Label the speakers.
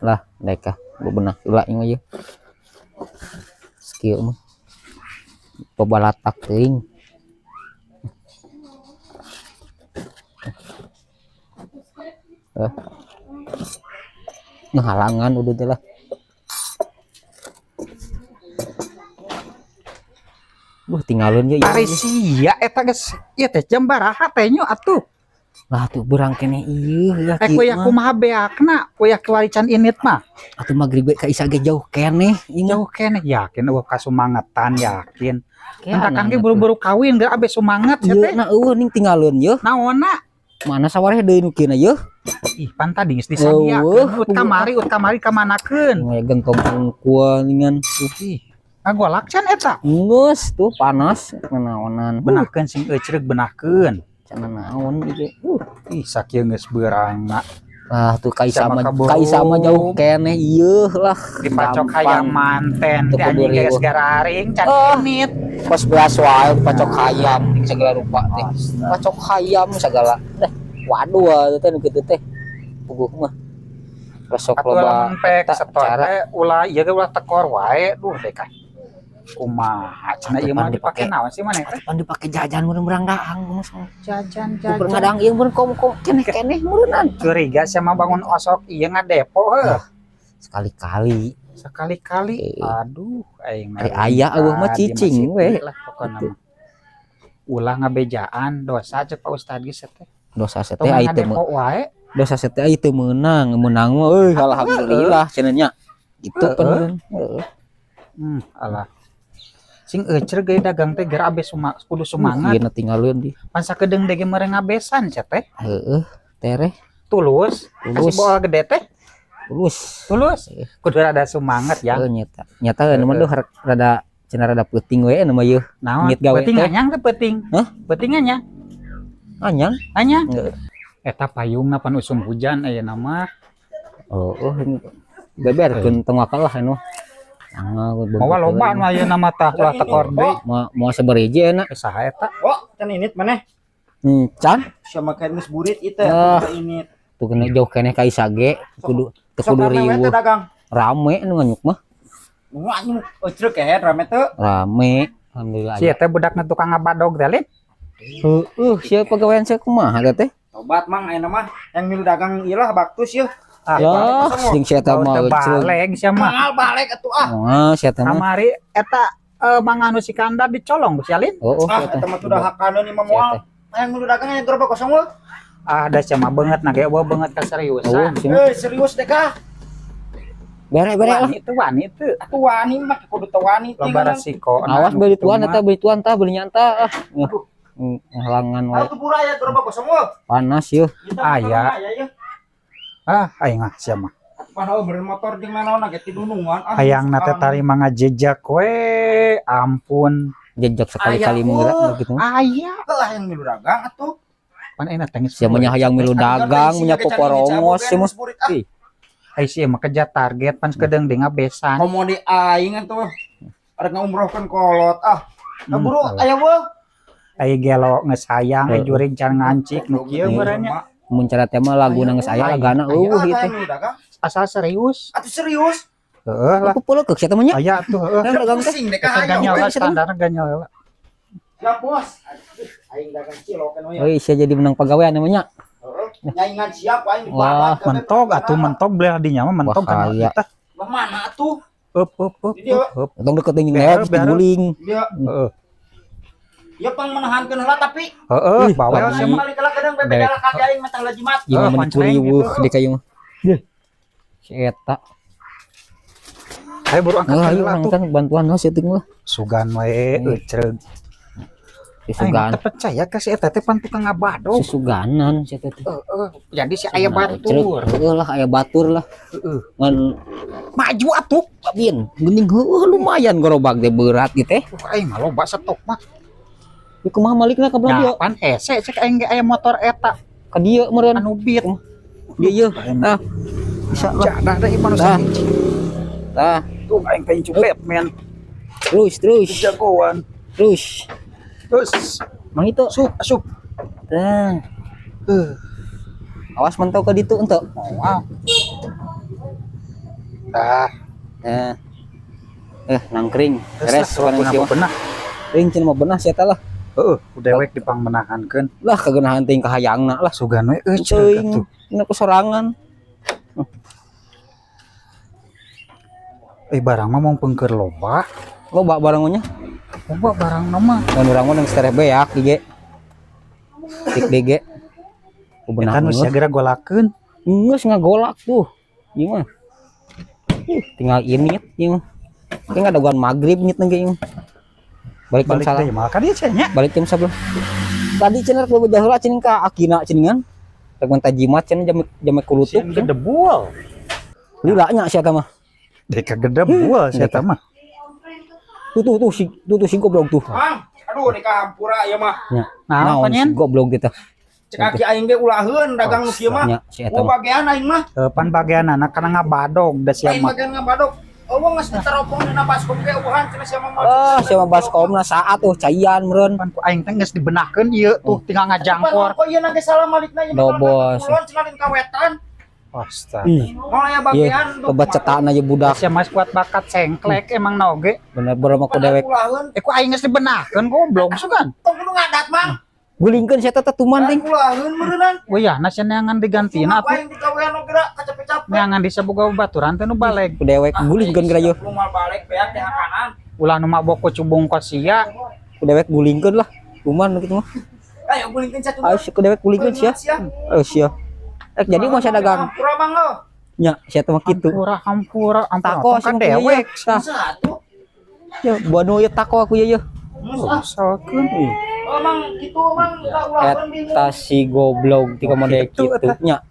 Speaker 1: lah mereka bebenah ulah yang aja skill mah pebalatak teuing ngehalangan udah teh lah tinggalin ya
Speaker 2: ari sia eta geus ieu teh jam baraha teh nyo atuh
Speaker 1: lah tuh berang kene ieu
Speaker 2: kuya kumaha beakna kuya kewarican init mah
Speaker 1: atuh magrib ka isa ge jauh kene
Speaker 2: jauh kene yakin eueuh kasumangetan yakin entakan ge buru-buru kawin ge abe sumanget
Speaker 1: ya teh nah eueuh ning tinggalin ye
Speaker 2: naonna
Speaker 1: mana sawareh deui nu kieu ye
Speaker 2: ih pan tadi geus disadiakeun ut kamari kamanakeun
Speaker 1: gentong kuah ningan
Speaker 2: ih ngagolak can eta
Speaker 1: geus tuh panas naonan
Speaker 2: benahkeun sing euceureuh benahkeun
Speaker 1: cenah naon ieu
Speaker 2: ih sakieu geus beurangna
Speaker 1: ah tuh kaisa mah jauh kene ieu lah
Speaker 2: dipacok hayam manten teh anjing geus gararing can init
Speaker 1: pas belas wae dipacok hayam segala rupa teh pacok hayam segala waduh teh nu kitu teh puguh mah resok loba
Speaker 2: pek cara ulah ieu ge ulah tekor wae duh deh kan kumaha cenah ieu mah dipake naon sih maneh teh
Speaker 1: pan dipake jajan urang daang
Speaker 2: jajan
Speaker 1: ngadang ieu mun kom keneh meureunnan
Speaker 2: curiga sama bangun osok ieu ngadepo heuh sekali-kali aduh aing mah
Speaker 1: aya eueuh mah cicing we
Speaker 2: lah pokona mah ulah ngabejaan dosa cek Pak Ustad geus teh
Speaker 1: dosa teh ai teu
Speaker 2: wae
Speaker 1: dosa teh ai teu meunang mah euy alhamdulillah cenah nya gitu pan
Speaker 2: alah sing euceur ge dagang teh geura abe kudu sumangat
Speaker 1: ieu tinggalin di
Speaker 2: pan sakedeung dege mere ngabesan cenah teh
Speaker 1: heeh tereh
Speaker 2: tulus boal gede teh tulus kudu rada sumangat ya
Speaker 1: nyata nu mah rada cenah rada peuting we nu mah ieu
Speaker 2: naon peuting anyang teh peuting peuting anyang eta payungna pan usum hujan aya nama
Speaker 1: beberkeun tong wakal lah anu
Speaker 2: moal loba anu ayeuna mah tah ulah tekor deui
Speaker 1: moal sabereje enak
Speaker 2: saha eta
Speaker 3: can init maneh
Speaker 1: can
Speaker 3: sama kayak geus burit ieu teh init
Speaker 1: tuh kena jauh keneh ka isa ge kudu riweuh rame nu nganyuk mah
Speaker 3: nganyuk euceuk kehe rame teu
Speaker 1: rame alhamdulillah
Speaker 2: sia teh budakna tukang ngabadog teh lin
Speaker 1: sia pagawean saya kumaha teh
Speaker 3: tobat mang ayeuna mah yang milu dagang ieu lah baktus yeuh
Speaker 1: lah sing sia teh mah
Speaker 2: balik sia mah
Speaker 3: mangal balik atuh
Speaker 1: sia teh mah
Speaker 2: kamari eta mang anu si Kandar dicolong sia lin
Speaker 3: eta mah tuh hakaneun ieu mah moal yang milu dagang aya gerobak kosong weuh
Speaker 2: ada sia mah beungeut na ge beungeut ka seriusan
Speaker 3: serius deh kah
Speaker 1: bere lah
Speaker 2: itu wani teu
Speaker 3: atuh wani mah kudu teu wani
Speaker 2: loba resiko
Speaker 1: awas beli tuan eta beli tuan tah beli nyanta halangan wae
Speaker 3: atuh pura aya gerobak kosong weuh
Speaker 1: panas yeuh
Speaker 2: aya aing mah sia mah
Speaker 3: padahal beren motor jeung naon ge tidunungan
Speaker 2: hayangna teh tari manga jejak we ampun
Speaker 1: jejak sekali-kali meureun gitu
Speaker 3: aya heuh yang milu dagang atuh
Speaker 2: pan enak tengis
Speaker 1: sia mah hayang milu dagang nya poporongos sia mah
Speaker 2: ai sia mah kejar target pan sakedeung deui ngabesan
Speaker 3: komodi aing atuh arek ngaumrohkeun kolot buru aya weuh
Speaker 2: ai gelo geus hayang ai jurig can ngancik nu kieu beuranya
Speaker 1: mun cara teh mah laguna geus aya lagana eueuh ieu teh
Speaker 2: asal serius
Speaker 3: atuh serius
Speaker 2: heeh lah
Speaker 1: kumpul ke sia teh mah nya
Speaker 2: aya atuh
Speaker 3: dagang sing deh ka
Speaker 2: ganyol standar ganyol
Speaker 3: ya bos aing dagang cilok kan
Speaker 1: euy sia jadi menang pagawean namanya
Speaker 3: nyaingan siap aing
Speaker 2: wah mentok atuh mentok belah dinya mah mentok kan kita
Speaker 3: mana atuh
Speaker 2: up
Speaker 1: tong deket jeung neot guling
Speaker 2: heeh
Speaker 3: ya pang menahankeun heula tapi
Speaker 2: heeh bawel
Speaker 3: sia mah kala kadang bebedala kaki aing mah tang lajimat
Speaker 1: ieu mah kuriweuh di ka ieu mah si eta
Speaker 2: ayo buru angkat
Speaker 1: ayo angkat bantuan lah setting lah
Speaker 2: sugan wae euceug
Speaker 1: sugan
Speaker 2: percaya ka si eta teh pan tukang ngabadog
Speaker 1: suganan si eta teh
Speaker 2: jadi si aya batur
Speaker 1: lah aya batur lah ngan
Speaker 2: maju atuh
Speaker 1: bin geuning lumayan gerobak teh berat gitu teh
Speaker 2: aing mah loba stok mah
Speaker 1: ieu kumaha malikna ka belah dia
Speaker 2: pan hese cek aing ge aya motor eta
Speaker 1: ka dieu meureun
Speaker 2: anu beat
Speaker 1: dieu tah
Speaker 2: bisa lah da ieu manusia
Speaker 1: tah
Speaker 2: tuh aing teh cupet men
Speaker 1: terus
Speaker 2: jagoan
Speaker 1: terus mang itu
Speaker 2: asup
Speaker 1: tah awas mantau ka ditu ento
Speaker 2: Tah,
Speaker 1: nangkring beres
Speaker 2: beres
Speaker 1: paling sieu
Speaker 2: benah.
Speaker 1: ring cenah mah beunah sia teh lah
Speaker 2: Heeh, dewek dipangmenahankeun.
Speaker 1: lah kageunahan teuing ka hayangna lah
Speaker 2: Sugan we
Speaker 1: teuing dina kusorangan
Speaker 2: barang mah mung pengker loba.
Speaker 1: loba barangnya
Speaker 2: Loba barang mah.
Speaker 1: mun urang mah nang stereh beak di ge
Speaker 2: Eta nu sagera golakeun.
Speaker 1: geus ngagolak tuh ieu mah tinggal init ieu mah tinggal daguan magrib nyit nang ieu balik jam salah
Speaker 2: Deui mah ka dieu cenah.
Speaker 1: balik jam 11 tadi cenah ku jahula cenah ka akina cenah rek mun tajimat cenah jam kulutuk
Speaker 2: Gede bual.
Speaker 1: lila nya sia teh mah
Speaker 2: Dek gede bual sia eta mah.
Speaker 1: tuh si goblok tuh
Speaker 3: Mang, aduh di kahampura ya mah.
Speaker 1: nya
Speaker 2: Naon
Speaker 1: naon si
Speaker 2: panyen?
Speaker 1: goblok gitu
Speaker 3: Cek aki aing ge ulaheun dagang nu kieu mah.
Speaker 1: nya si eta
Speaker 3: Oh
Speaker 1: mah
Speaker 3: bagian aing mah.
Speaker 2: Pan bagian anak kana ngabadog da sia
Speaker 3: Aing
Speaker 2: mah.
Speaker 3: bagian ngabadog. Eueuh geus diteropong dina baskom ge eueuhan cenah sia mah.
Speaker 1: ah sia mah baskomna saat tuh caian meureun
Speaker 2: Pan ku aing teh geus dibenahkeun ieu tuh tinggal ngajangkor.
Speaker 3: Kok ieu na ge salah malikna ieu.
Speaker 1: Do, bos.
Speaker 3: Cenah din kawetan.
Speaker 2: Astaga.
Speaker 1: ih
Speaker 3: Mau aya
Speaker 1: ieu
Speaker 3: bagian
Speaker 1: loba cetakna aja budak
Speaker 2: Sia mah kuat bakat cengklek emang naoge.
Speaker 1: bener-bener mah ku dewek
Speaker 3: ulaheun.
Speaker 2: Ku aing geus dibenahkeun goblok sugan.
Speaker 3: Tong kudu ngadat mang.
Speaker 1: gulingkeun sia teh tuman ting
Speaker 3: Ulaheun meureunan.
Speaker 2: We ya na sia neangan digantina
Speaker 3: Apa
Speaker 2: atuh.
Speaker 3: yang digawean nu geura kacepet-capet.
Speaker 2: Neangan disaboga baturan teh nu baleg.
Speaker 1: ku dewek gulingkeun geura yeuh
Speaker 3: Lumal balik beak di kanan.
Speaker 2: Ulah nu mabok ku cubung ka sia.
Speaker 1: ku dewek gulingkeun lah tuman kitu mah
Speaker 3: Ayo gulingkeun satu.
Speaker 1: ayo ku dewek gulingkeun sia sia jadi masih dagang
Speaker 3: Pura mang lo.
Speaker 1: nya sia teh mah kitu
Speaker 2: Hampura
Speaker 1: tako
Speaker 2: kan
Speaker 1: sing
Speaker 2: dewek.
Speaker 1: tah
Speaker 3: Satu.
Speaker 1: ya buanu ieu tako aku ieu
Speaker 2: Salkeun.
Speaker 3: Oh mang gitu mang ulah bingung.
Speaker 1: eta si goblok tika mode
Speaker 2: Gitu,
Speaker 1: kitu nya